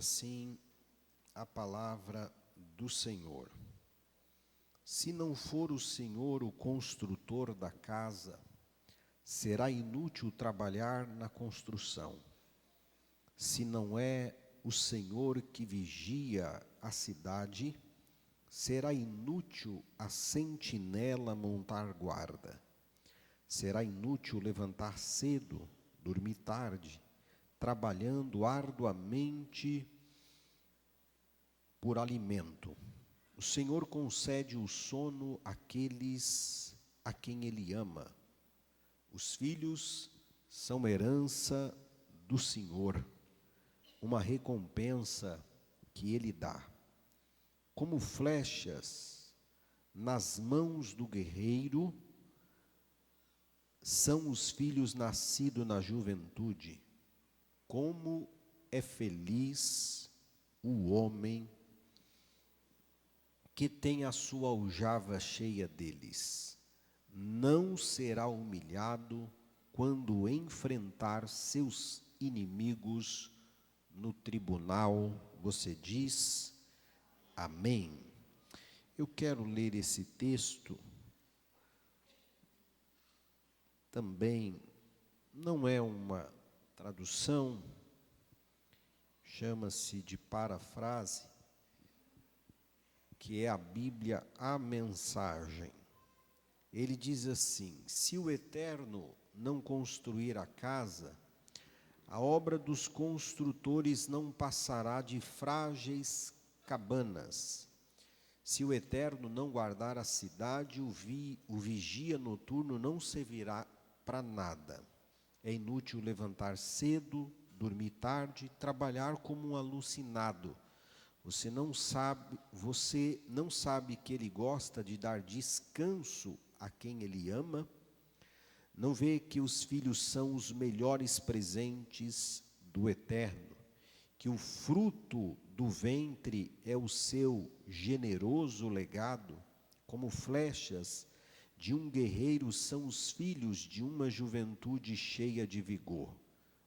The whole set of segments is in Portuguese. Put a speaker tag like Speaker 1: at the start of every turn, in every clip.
Speaker 1: Assim, a palavra do Senhor. Se não for o Senhor o construtor da casa, será inútil trabalhar na construção. Se não é o Senhor que vigia a cidade, será inútil a sentinela montar guarda. Será inútil levantar cedo, dormir tarde, trabalhando arduamente por alimento. O Senhor concede o sono àqueles a quem Ele ama. Os filhos são herança do Senhor, uma recompensa que Ele dá. Como flechas nas mãos do guerreiro, são os filhos nascidos na juventude. Como é feliz o homem que tem a sua aljava cheia deles. Não será humilhado quando enfrentar seus inimigos no tribunal. Você diz amém. Eu quero ler esse texto. Também não é uma tradução, chama-se de parafrase, que é a Bíblia, a mensagem. Ele diz assim: se o Eterno não construir a casa, a obra dos construtores não passará de frágeis cabanas. Se o Eterno não guardar a cidade, o vigia noturno não servirá para nada. É inútil levantar cedo, dormir tarde, trabalhar como um alucinado. Você não sabe que Ele gosta de dar descanso a quem Ele ama? Não vê que os filhos são os melhores presentes do Eterno? Que o fruto do ventre é o seu generoso legado? Como flechas de um guerreiro são os filhos de uma juventude cheia de vigor.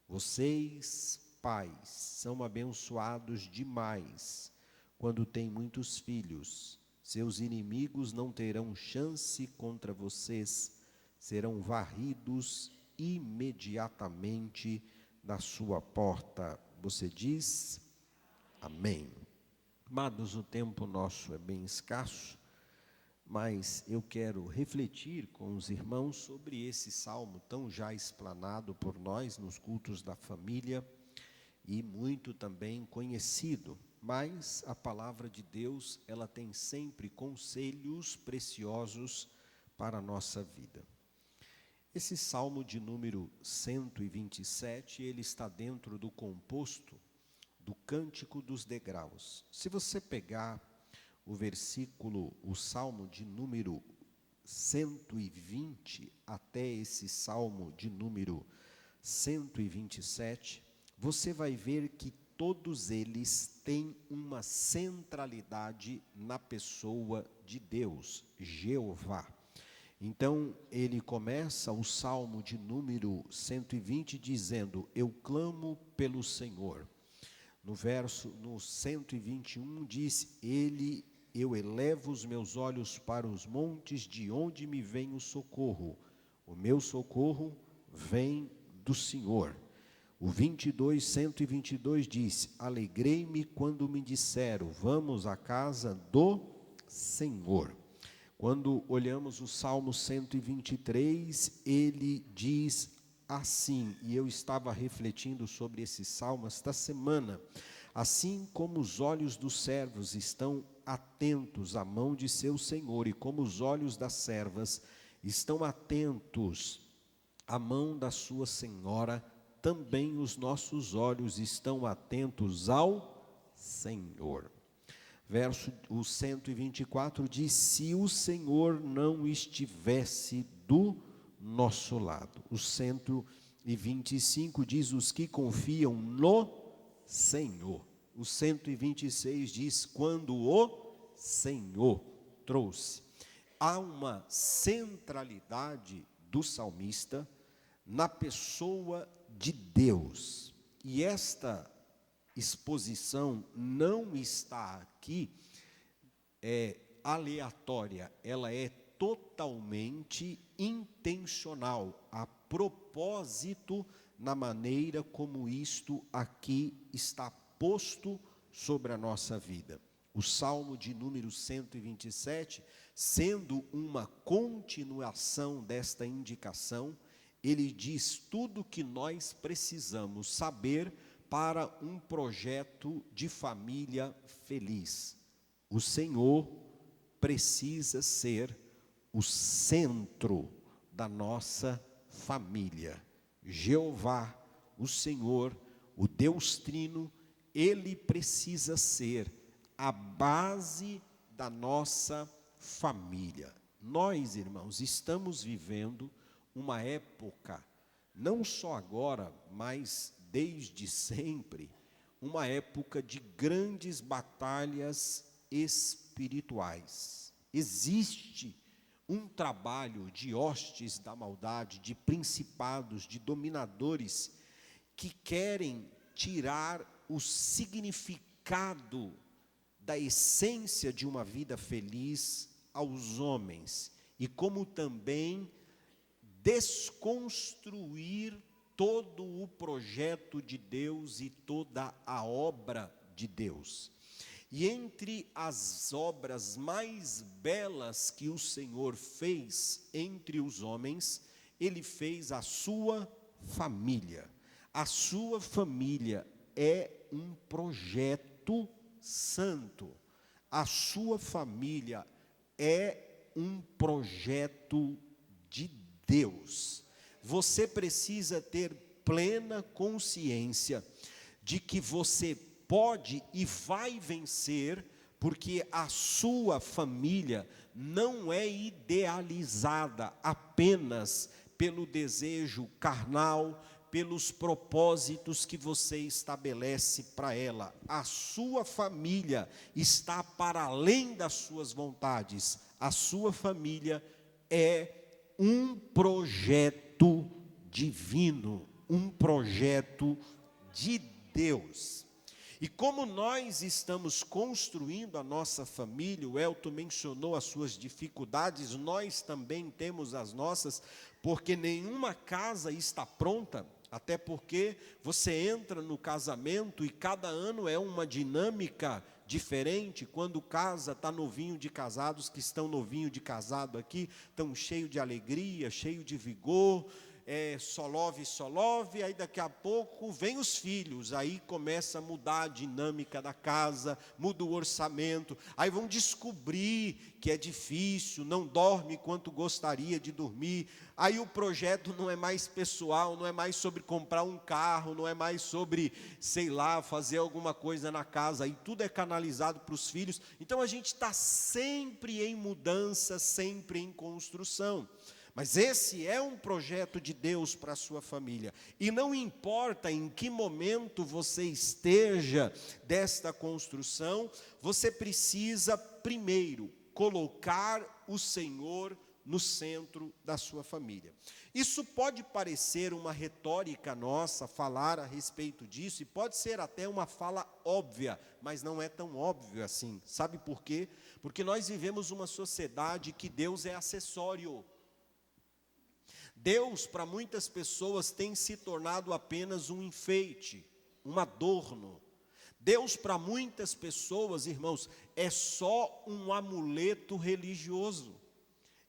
Speaker 1: Vocês, pais, são abençoados demais quando têm muitos filhos. Seus inimigos não terão chance contra vocês, serão varridos imediatamente da sua porta. Você diz amém. Amados, o tempo nosso é bem escasso, mas eu quero refletir com os irmãos sobre esse salmo tão já explanado por nós nos cultos da família e muito também conhecido. Mas a palavra de Deus, ela tem sempre conselhos preciosos para a nossa vida. Esse salmo de número 127, ele está dentro do composto do Cântico dos Degraus. Se você pegar o salmo de número 120 até esse salmo de número 127, você vai ver que todos eles têm uma centralidade na pessoa de Deus, Jeová. Então, ele começa o salmo de número 120 dizendo: eu clamo pelo Senhor. No 121 diz: eu elevo os meus olhos para os montes, de onde me vem o socorro. O meu socorro vem do Senhor. O 122 diz: alegrei-me quando me disseram, vamos à casa do Senhor. Quando olhamos o Salmo 123, ele diz assim, e eu estava refletindo sobre esse salmo esta semana: assim como os olhos dos servos estão atentos à mão de seu Senhor, e como os olhos das servas estão atentos à mão da sua senhora, também os nossos olhos estão atentos ao Senhor. O 124 diz: se o Senhor não estivesse do nosso lado. O 125 diz: os que confiam no Senhor. O 126 diz: quando o Senhor trouxe. Há uma centralidade do salmista na pessoa de Deus. E esta exposição não está aqui aleatória, ela é totalmente intencional, a propósito, na maneira como isto aqui está posto sobre a nossa vida. O Salmo de número 127, sendo uma continuação desta indicação, ele diz tudo o que nós precisamos saber para um projeto de família feliz. O Senhor precisa ser o centro da nossa família. Jeová, o Senhor, o Deus Trino, Ele precisa ser a base da nossa família. Nós, irmãos, estamos vivendo uma época, não só agora, mas desde sempre, uma época de grandes batalhas espirituais. Existe um trabalho de hostes da maldade, de principados, de dominadores, que querem tirar o significado da essência de uma vida feliz aos homens, e como também desconstruir todo o projeto de Deus e toda a obra de Deus. E entre as obras mais belas que o Senhor fez entre os homens, Ele fez a sua família. A sua família é um projeto santo. A sua família é um projeto de Deus. Você precisa ter plena consciência de que você pode e vai vencer, porque a sua família não é idealizada apenas pelo desejo carnal, pelos propósitos que você estabelece para ela. A sua família está para além das suas vontades. A sua família é um projeto divino, um projeto de Deus. E como nós estamos construindo a nossa família, o Elton mencionou as suas dificuldades, nós também temos as nossas, porque nenhuma casa está pronta, até porque você entra no casamento e cada ano é uma dinâmica diferente. Quando casa, está novinho de casados, que estão novinho de casado aqui, estão cheio de alegria, cheio de vigor, só love, aí daqui a pouco vem os filhos, aí começa a mudar a dinâmica da casa, muda o orçamento, aí vão descobrir que é difícil, não dorme quanto gostaria de dormir, aí o projeto não é mais pessoal, não é mais sobre comprar um carro, não é mais sobre, sei lá, fazer alguma coisa na casa, aí tudo é canalizado para os filhos. Então a gente está sempre em mudança, sempre em construção. Mas esse é um projeto de Deus para a sua família. E não importa em que momento você esteja desta construção, você precisa primeiro colocar o Senhor no centro da sua família. Isso pode parecer uma retórica nossa, falar a respeito disso, e pode ser até uma fala óbvia, mas não é tão óbvio assim. Sabe por quê? Porque nós vivemos uma sociedade que Deus é acessório. Deus, para muitas pessoas, tem se tornado apenas um enfeite, um adorno. Deus, para muitas pessoas, irmãos, é só um amuleto religioso.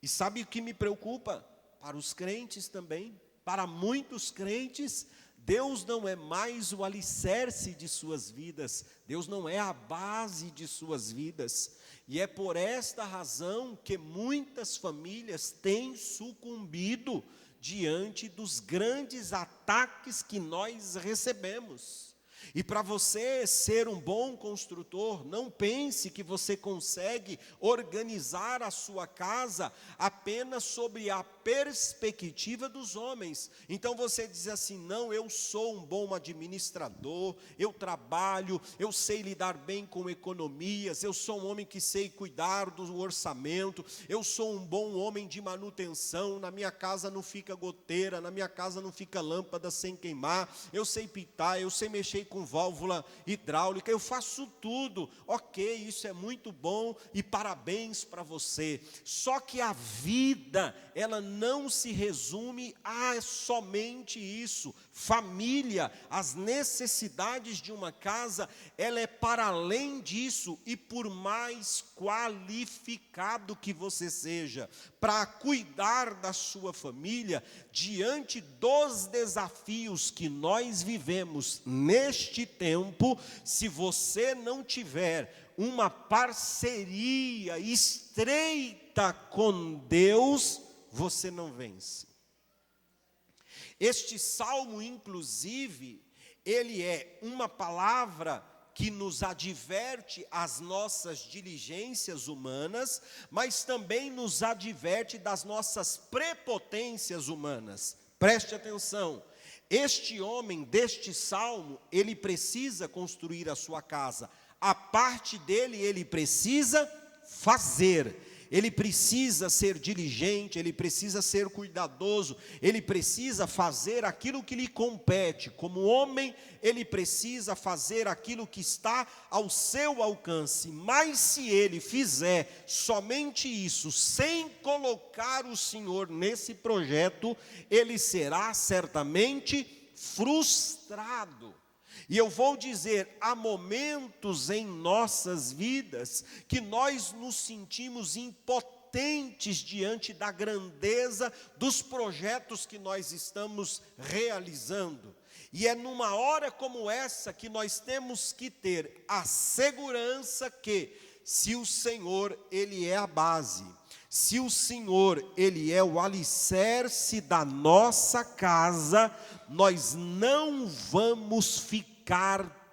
Speaker 1: E sabe o que me preocupa? Para os crentes também. Para muitos crentes, Deus não é mais o alicerce de suas vidas. Deus não é a base de suas vidas. E é por esta razão que muitas famílias têm sucumbido diante dos grandes ataques que nós recebemos. E para você ser um bom construtor, não pense que você consegue organizar a sua casa apenas sobre a perspectiva dos homens. Então você diz assim: não, eu sou um bom administrador, eu trabalho, eu sei lidar bem com economias, eu sou um homem que sei cuidar do orçamento, eu sou um bom homem de manutenção, na minha casa não fica goteira, na minha casa não fica lâmpada sem queimar, eu sei pintar, eu sei mexer com válvula hidráulica, eu faço tudo. Ok, isso é muito bom e parabéns para você. Só que a vida, ela não se resume a somente isso. Família, as necessidades de uma casa, ela é para além disso. E por mais qualificado que você seja para cuidar da sua família, diante dos desafios que nós vivemos neste tempo, se você não tiver uma parceria estreita com Deus, você não vence. Este salmo, inclusive, ele é uma palavra que nos adverte as nossas diligências humanas, mas também nos adverte das nossas prepotências humanas. Preste atenção, este homem deste salmo, ele precisa construir a sua casa. A parte dele, ele precisa fazer. Ele precisa ser diligente, ele precisa ser cuidadoso, ele precisa fazer aquilo que lhe compete. Como homem, ele precisa fazer aquilo que está ao seu alcance. Mas se ele fizer somente isso, sem colocar o Senhor nesse projeto, ele será certamente frustrado. E eu vou dizer, há momentos em nossas vidas que nós nos sentimos impotentes diante da grandeza dos projetos que nós estamos realizando. E é numa hora como essa que nós temos que ter a segurança que, se o Senhor, Ele é a base, se o Senhor, Ele é o alicerce da nossa casa, nós não vamos ficar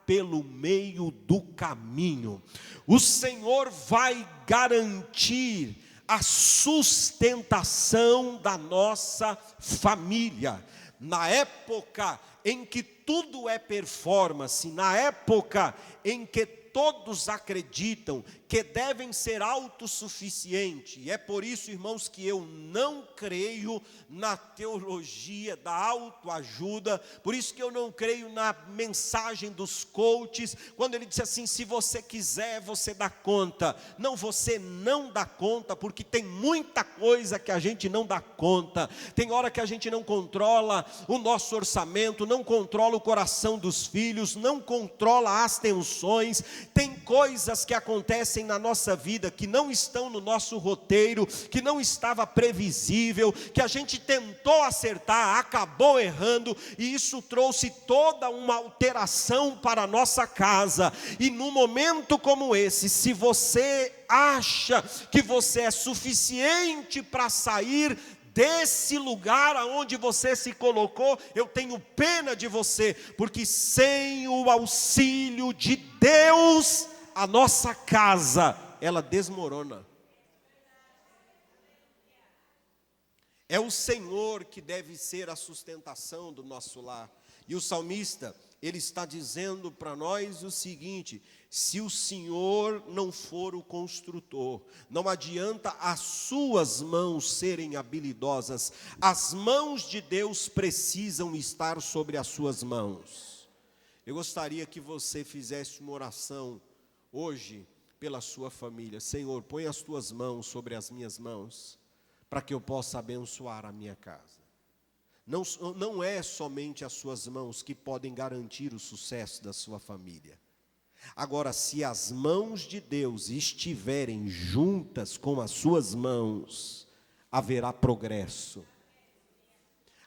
Speaker 1: pelo meio do caminho. O Senhor vai garantir a sustentação da nossa família. Na época em que tudo é performance, na época em que todos acreditam que devem ser autossuficientes, e é por isso, irmãos, que eu não creio na teologia da autoajuda, por isso que eu não creio na mensagem dos coaches, quando ele disse assim, se você quiser, você dá conta. Não, você não dá conta, porque tem muita coisa que a gente não dá conta, tem hora que a gente não controla o nosso orçamento, não controla o coração dos filhos, não controla as tensões, tem coisas que acontecem na nossa vida que não estão no nosso roteiro, que não estava previsível, que a gente tentou acertar, acabou errando, e isso trouxe toda uma alteração para a nossa casa. E num momento como esse, se você acha que você é suficiente para sair desse lugar aonde você se colocou, eu tenho pena de você, porque sem o auxílio de Deus, a nossa casa, ela desmorona. É o Senhor que deve ser a sustentação do nosso lar. E o salmista, ele está dizendo para nós o seguinte: se o Senhor não for o construtor, não adianta as suas mãos serem habilidosas, as mãos de Deus precisam estar sobre as suas mãos. Eu gostaria que você fizesse uma oração hoje pela sua família. Senhor, põe as tuas mãos sobre as minhas mãos, para que eu possa abençoar a minha casa. Não é somente as suas mãos que podem garantir o sucesso da sua família. Agora, se as mãos de Deus estiverem juntas com as suas mãos, haverá progresso,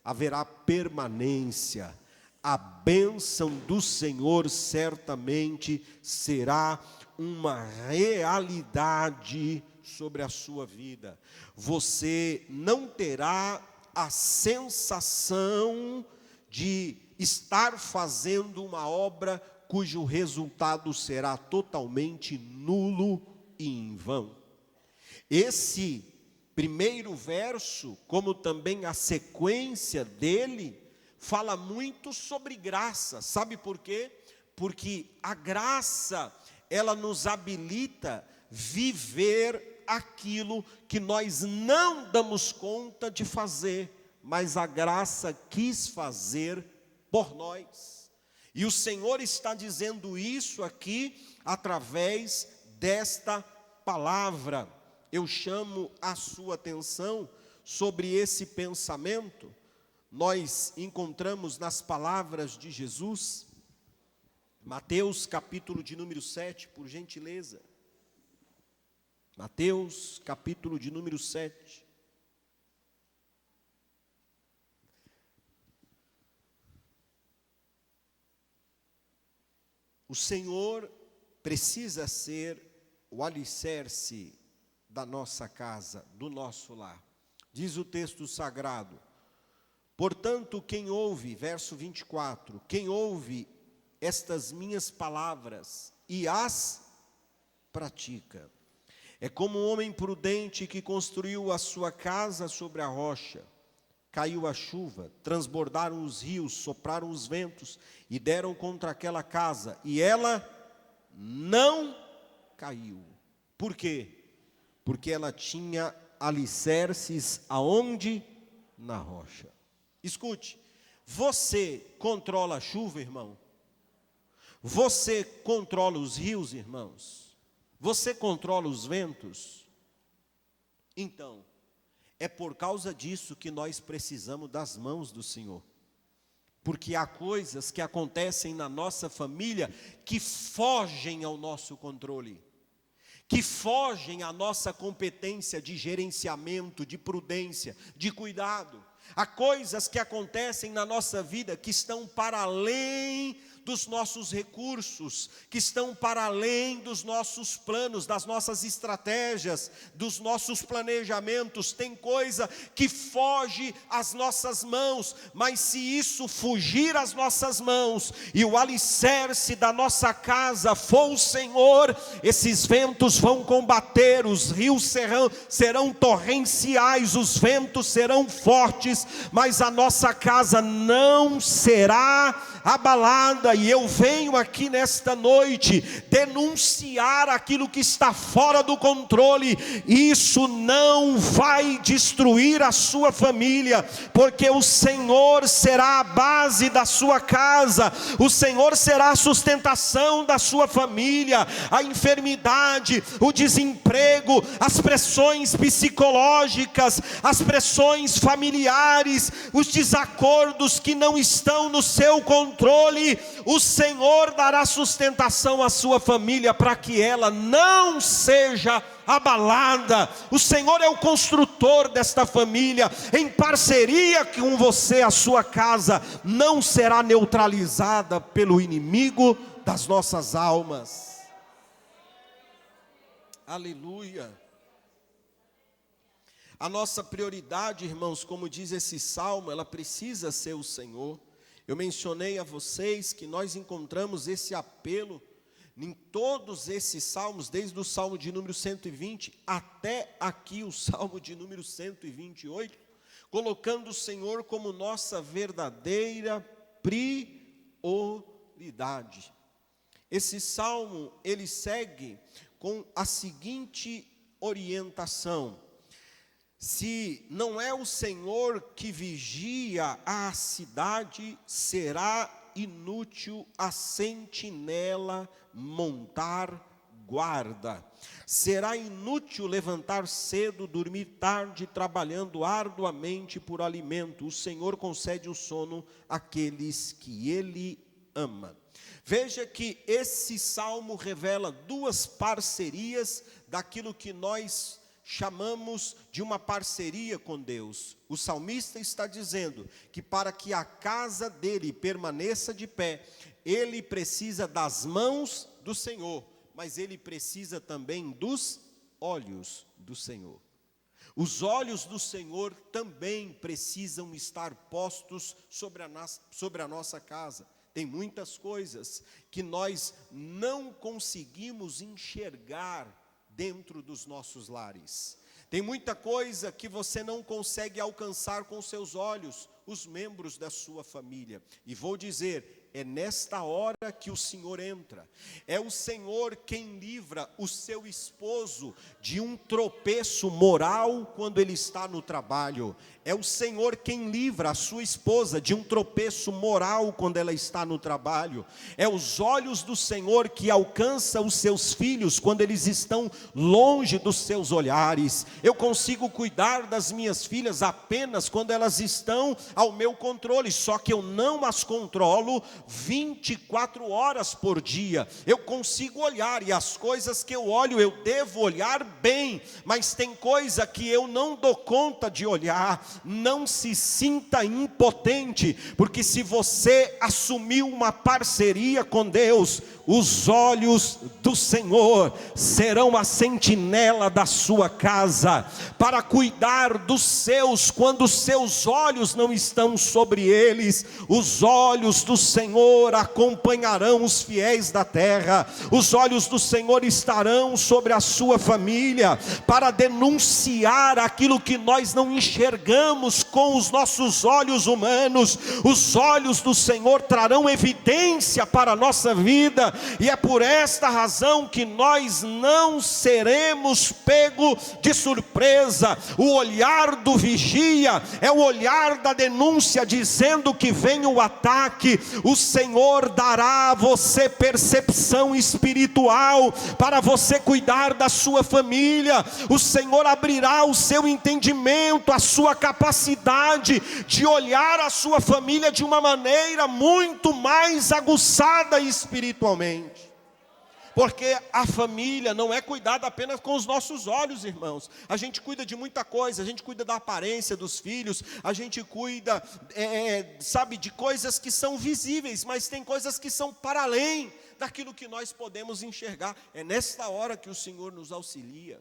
Speaker 1: haverá permanência. A bênção do Senhor certamente será uma realidade sobre a sua vida. Você não terá a sensação de estar fazendo uma obra cujo resultado será totalmente nulo e em vão. Esse primeiro verso, como também a sequência dele, fala muito sobre graça. Sabe por quê? Porque a graça, ela nos habilita viver aquilo que nós não damos conta de fazer, mas a graça quis fazer por nós. E o Senhor está dizendo isso aqui através desta palavra. Eu chamo a sua atenção sobre esse pensamento. Nós encontramos nas palavras de Jesus, Mateus capítulo de número 7, por gentileza. Mateus capítulo de número 7. O Senhor precisa ser o alicerce da nossa casa, do nosso lar. Diz o texto sagrado: portanto, quem ouve, verso 24, quem ouve estas minhas palavras e as pratica, é como um homem prudente que construiu a sua casa sobre a rocha. Caiu a chuva, transbordaram os rios, sopraram os ventos e deram contra aquela casa, e ela não caiu. Por quê? Porque ela tinha alicerces aonde? Na rocha. Escute, você controla a chuva, irmão? Você controla os rios, irmãos? Você controla os ventos? Então, é por causa disso que nós precisamos das mãos do Senhor. Porque há coisas que acontecem na nossa família que fogem ao nosso controle, que fogem à nossa competência de gerenciamento, de prudência, de cuidado. Há coisas que acontecem na nossa vida que estão para além dos nossos recursos, que estão para além dos nossos planos, das nossas estratégias, dos nossos planejamentos. Tem coisa que foge às nossas mãos, mas se isso fugir às nossas mãos e o alicerce da nossa casa for o Senhor, esses ventos vão combater, os rios serão torrenciais, os ventos serão fortes, mas a nossa casa não será abalada. E eu venho aqui nesta noite denunciar aquilo que está fora do controle. Isso não vai destruir a sua família, porque o Senhor será a base da sua casa, o Senhor será a sustentação da sua família. A enfermidade, o desemprego, as pressões psicológicas, as pressões familiares, os desacordos que não estão no seu controle, o Senhor dará sustentação à sua família para que ela não seja abalada. O Senhor é o construtor desta família. Em parceria com você, a sua casa não será neutralizada pelo inimigo das nossas almas. Aleluia. A nossa prioridade, irmãos, como diz esse salmo, ela precisa ser o Senhor. Eu mencionei a vocês que nós encontramos esse apelo em todos esses salmos, desde o salmo de número 120 até aqui o salmo de número 128, colocando o Senhor como nossa verdadeira prioridade. Esse salmo, ele segue com a seguinte orientação: se não é o Senhor que vigia a cidade, será inútil a sentinela montar guarda. Será inútil levantar cedo, dormir tarde, trabalhando arduamente por alimento. O Senhor concede o sono àqueles que Ele ama. Veja que esse salmo revela duas parcerias daquilo que nós chamamos de uma parceria com Deus. O salmista está dizendo que para que a casa dele permaneça de pé, ele precisa das mãos do Senhor, mas ele precisa também dos olhos do Senhor. Os olhos do Senhor também precisam estar postos sobre a nossa casa. Tem muitas coisas que nós não conseguimos enxergar dentro dos nossos lares. Tem muita coisa que você não consegue alcançar com seus olhos, os membros da sua família. E vou dizer, É nesta hora que o Senhor entra. É o Senhor quem livra o seu esposo de um tropeço moral quando ele está no trabalho. É o Senhor quem livra a sua esposa de um tropeço moral quando ela está no trabalho. É os olhos do Senhor que alcança os seus filhos quando eles estão longe dos seus olhares. Eu consigo cuidar das minhas filhas apenas quando elas estão ao meu controle, só que eu não as controlo 24 horas por dia. Eu consigo olhar, e as coisas que eu olho, eu devo olhar bem, mas tem coisa que eu não dou conta de olhar. Não se sinta impotente, porque se você assumiu uma parceria com Deus, os olhos do Senhor serão a sentinela da sua casa, para cuidar dos seus, quando os seus olhos não estão sobre eles. Os olhos do Senhor acompanharão os fiéis da terra, os olhos do Senhor estarão sobre a sua família, para denunciar aquilo que nós não enxergamos com os nossos olhos humanos. Os olhos do Senhor trarão evidência para a nossa vida, e é por esta razão que nós não seremos pego de surpresa. O olhar do vigia é o olhar da denúncia, dizendo que vem o ataque. O Senhor dará a você percepção espiritual para você cuidar da sua família. O Senhor abrirá o seu entendimento, a sua capacidade de olhar a sua família de uma maneira muito mais aguçada espiritualmente. Porque a família não é cuidada apenas com os nossos olhos, irmãos. A gente cuida de muita coisa, a gente cuida da aparência dos filhos, a gente cuida, sabe, de coisas que são visíveis, mas tem coisas que são para além daquilo que nós podemos enxergar. É nesta hora que o Senhor nos auxilia.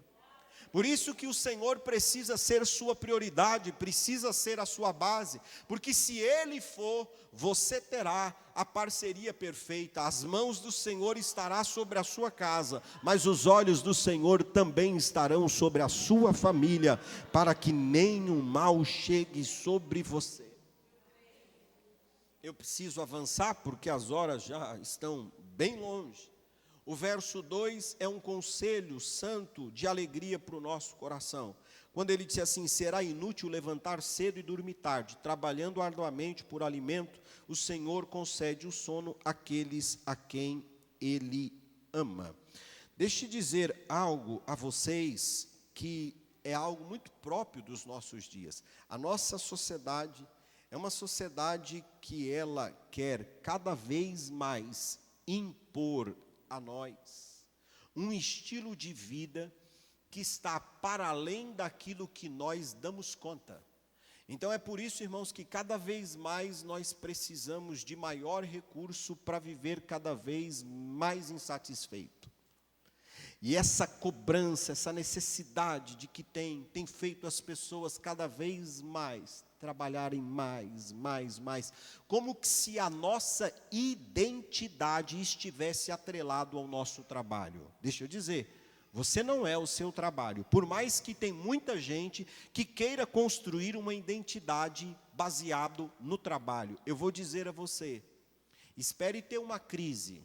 Speaker 1: Por isso que o Senhor precisa ser sua prioridade, precisa ser a sua base, porque se Ele for, você terá a parceria perfeita. As mãos do Senhor estarão sobre a sua casa, mas os olhos do Senhor também estarão sobre a sua família, para que nenhum mal chegue sobre você. Eu preciso avançar, porque as horas já estão bem longe. O verso 2 é um conselho santo de alegria para o nosso coração. Quando ele diz assim: será inútil levantar cedo e dormir tarde, trabalhando arduamente por alimento, o Senhor concede o sono àqueles a quem Ele ama. Deixe eu dizer algo a vocês que é algo muito próprio dos nossos dias. A nossa sociedade é uma sociedade que ela quer cada vez mais impor a nós um estilo de vida que está para além daquilo que nós damos conta. Então é por isso, irmãos, que cada vez mais nós precisamos de maior recurso para viver cada vez mais insatisfeito. E essa cobrança, essa necessidade de que tem feito as pessoas cada vez mais trabalharem mais, como que se a nossa identidade estivesse atrelado ao nosso trabalho. Deixa eu dizer, você não é o seu trabalho, por mais que tem muita gente que queira construir uma identidade baseado no trabalho. Eu vou dizer a você, espere ter uma crise,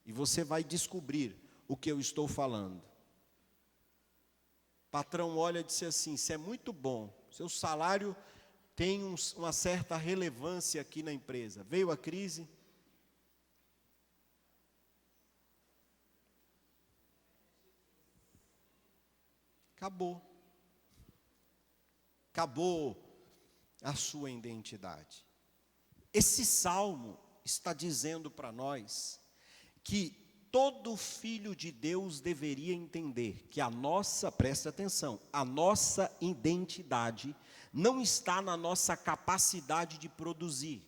Speaker 1: e você vai descobrir o que eu estou falando. O patrão olha e diz assim: isso é muito bom, seu salário tem uma certa relevância aqui na empresa. Veio a crise, acabou a sua identidade. Esse salmo está dizendo para nós que todo filho de Deus deveria entender que presta atenção, a nossa identidade não está na nossa capacidade de produzir.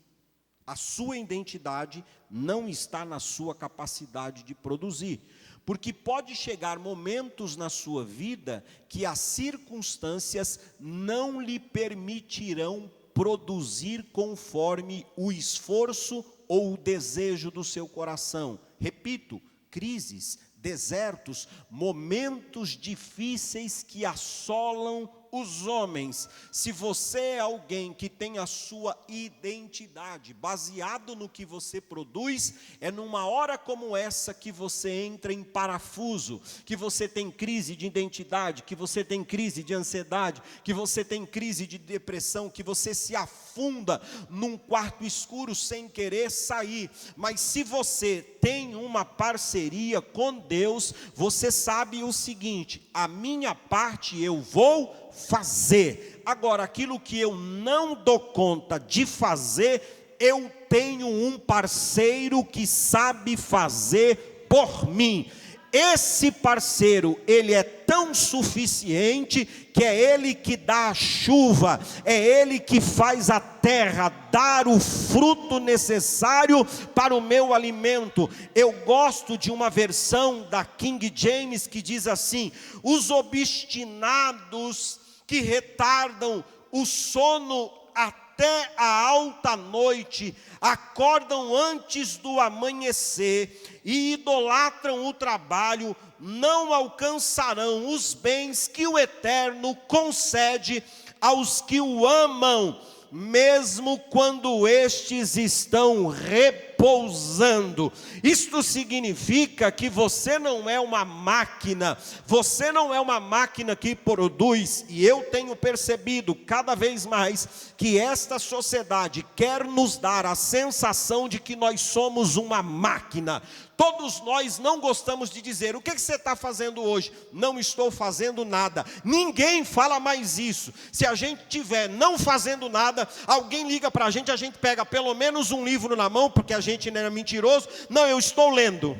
Speaker 1: A sua identidade não está na sua capacidade de produzir. Porque pode chegar momentos na sua vida que as circunstâncias não lhe permitirão produzir conforme o esforço ou o desejo do seu coração. Repito, crises, desertos, momentos difíceis que assolam os homens. Se você é alguém que tem a sua identidade baseado no que você produz, é numa hora como essa que você entra em parafuso, que você tem crise de identidade, que você tem crise de ansiedade, que você tem crise de depressão, que você se afunda num quarto escuro sem querer sair. Mas se você tem uma parceria com Deus, você sabe o seguinte: a minha parte eu vou fazer. Agora, aquilo que eu não dou conta de fazer, eu tenho um parceiro que sabe fazer por mim. Esse parceiro, ele é tão suficiente que é ele que dá a chuva, é ele que faz a terra dar o fruto necessário para o meu alimento. Eu gosto de uma versão da King James que diz assim: os obstinados que retardam o sono até a alta noite, acordam antes do amanhecer e idolatram o trabalho, não alcançarão os bens que o Eterno concede aos que o amam, mesmo quando estes estão repousando. Isto significa que você não é uma máquina, você não é uma máquina que produz. E eu tenho percebido cada vez mais que esta sociedade quer nos dar a sensação de que nós somos uma máquina. Todos nós não gostamos de dizer: o que você está fazendo hoje? Não estou fazendo nada. Ninguém fala mais isso. Se a gente estiver não fazendo nada, alguém liga para a gente pega pelo menos um livro na mão, porque a gente não é mentiroso. Não, eu estou lendo.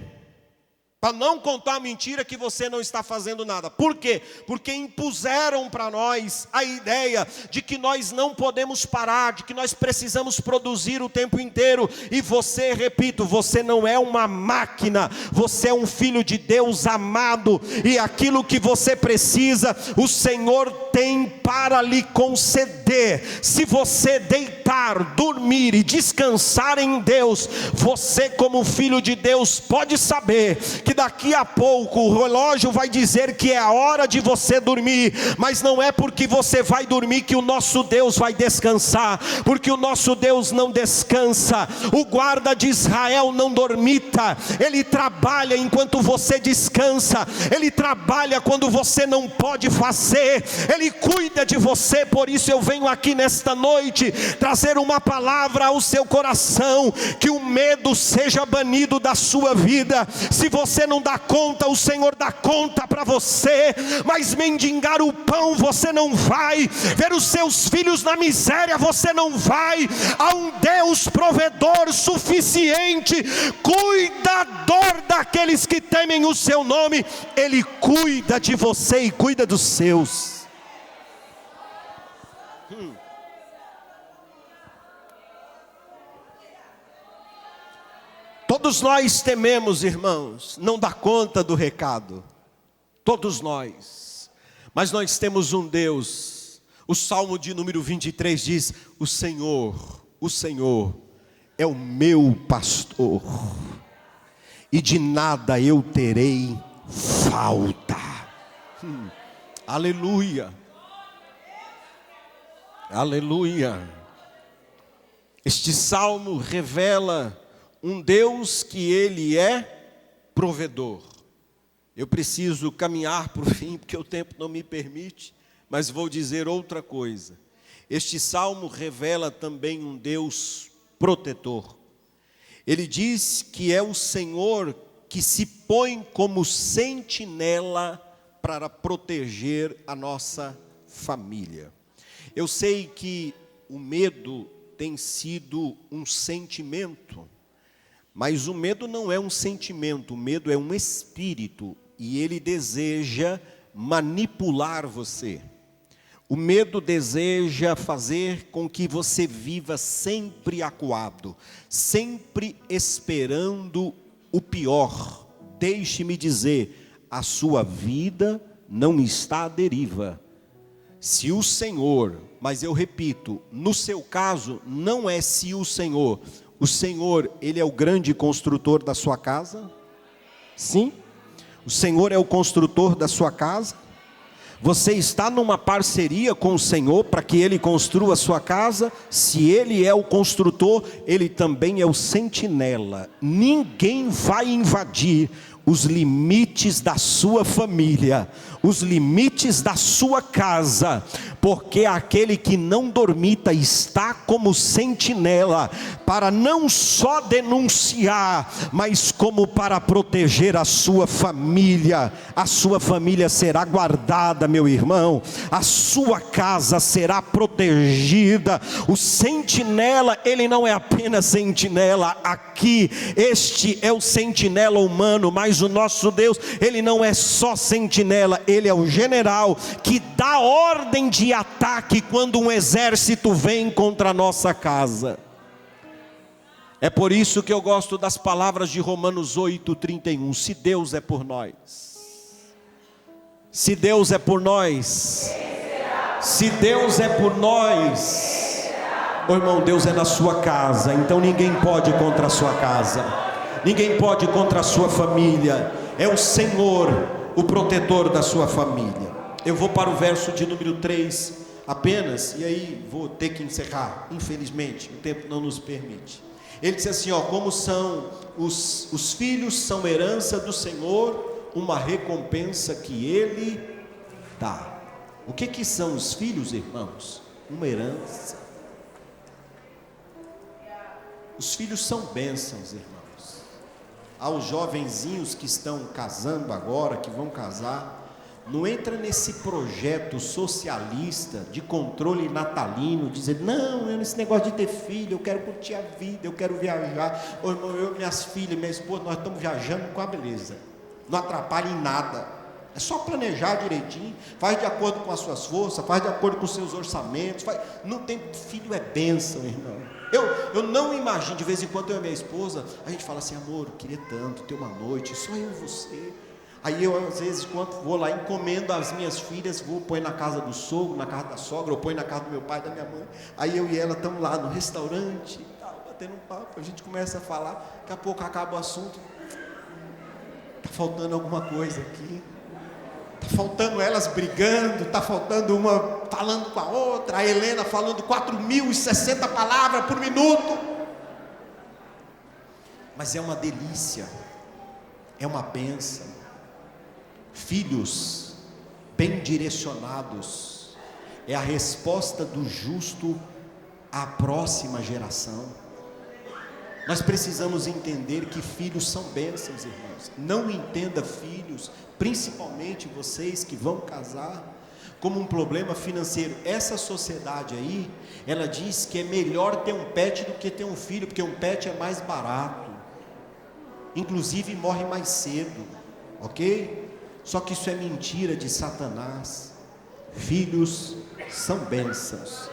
Speaker 1: Para não contar a mentira que você não está fazendo nada. Por quê? Porque impuseram para nós a ideia de que nós não podemos parar, de que nós precisamos produzir o tempo inteiro. E você, repito, você não é uma máquina, você é um filho de Deus amado, e aquilo que você precisa, o Senhor tem para lhe conceder. Se você deitar, dormir e descansar em Deus, você, como filho de Deus, pode saber que daqui a pouco o relógio vai dizer que é a hora de você dormir, mas não é porque você vai dormir que o nosso Deus vai descansar, porque o nosso Deus não descansa. O guarda de Israel não dormita, ele trabalha enquanto você descansa, ele trabalha quando você não pode fazer, ele cuida de você. Por isso eu venho aqui nesta noite trazer uma palavra ao seu coração: que o medo seja banido da sua vida. Se você não dá conta, o Senhor dá conta para você, mas mendigar o pão você não vai, ver os seus filhos na miséria você não vai. Há um Deus provedor suficiente, cuidador daqueles que temem o seu nome. Ele cuida de você e cuida dos seus. Todos nós tememos, irmãos, não dá conta do recado, todos nós, mas nós temos um Deus. O Salmo de número 23 diz: o Senhor é o meu pastor, e de nada eu terei falta. Aleluia, aleluia. Este salmo revela um Deus que Ele é provedor. Eu preciso caminhar para o fim, porque o tempo não me permite, mas vou dizer outra coisa. Este salmo revela também um Deus protetor. Ele diz que é o Senhor que se põe como sentinela para proteger a nossa família. Eu sei que o medo tem sido um sentimento, mas o medo não é um sentimento, o medo é um espírito, e ele deseja manipular você. O medo deseja fazer com que você viva sempre acuado, sempre esperando o pior. Deixe-me dizer, a sua vida não está à deriva. Se o Senhor, mas eu repito, no seu caso, não é se o Senhor, Ele é o grande construtor da sua casa? Sim? O Senhor é o construtor da sua casa? Você está numa parceria com o Senhor para que Ele construa a sua casa? Se Ele é o construtor, Ele também é o sentinela. Ninguém vai invadir os limites da sua família, os limites da sua casa, porque aquele que não dormita está como sentinela, para não só denunciar, mas como para proteger a sua família. A sua família será guardada, meu irmão, a sua casa será protegida. O sentinela, ele não é apenas sentinela aqui, este é o sentinela humano, mas o nosso Deus, ele não é só sentinela, ele é o general que dá ordem de ataque quando um exército vem contra a nossa casa. É por isso que eu gosto das palavras de Romanos 8:31. Se Deus é por nós, se Deus é por nós, se Deus é por nós, meu irmão, Deus é na sua casa, então ninguém pode ir contra a sua casa, ninguém pode ir contra a sua família. É o Senhor o protetor da sua família. Eu vou para o verso de número 3 apenas, e aí vou ter que encerrar, infelizmente, o tempo não nos permite. Ele diz assim, como são os filhos, são herança do Senhor, uma recompensa que Ele dá. O que são os filhos, irmãos? Uma herança. Os filhos são bênçãos, irmãos. Aos jovenzinhos que estão casando agora, que vão casar, não entra nesse projeto socialista de controle natalino, dizer, não, eu nesse negócio de ter filho, eu quero curtir a vida, eu quero viajar. Ô, irmão, eu, minhas filhas, minha esposa, nós estamos viajando com a beleza, não atrapalha em nada, é só planejar direitinho, faz de acordo com as suas forças, faz de acordo com os seus orçamentos, não tem filho, é bênção, irmão. Eu não imagino, de vez em quando eu e minha esposa, a gente fala assim, amor, eu queria tanto ter uma noite, só eu e você. Aí eu, às vezes, quando vou lá, encomendo as minhas filhas, põe na casa do sogro, na casa da sogra, ou põe na casa do meu pai, da minha mãe. Aí eu e ela estamos lá no restaurante, batendo um papo, a gente começa a falar, daqui a pouco acaba o assunto. Está faltando alguma coisa aqui. Está faltando elas brigando, está faltando uma falando com a outra, a Helena falando 4.060 palavras por minuto. Mas é uma delícia, é uma bênção. Filhos bem direcionados é a resposta do justo à próxima geração. Nós precisamos entender que filhos são bênçãos, irmãos. Não entenda filhos, principalmente vocês que vão casar, como um problema financeiro. Essa sociedade aí, ela diz que é melhor ter um pet do que ter um filho, porque um pet é mais barato, inclusive morre mais cedo, ok? Só que isso é mentira de Satanás. Filhos são bênçãos.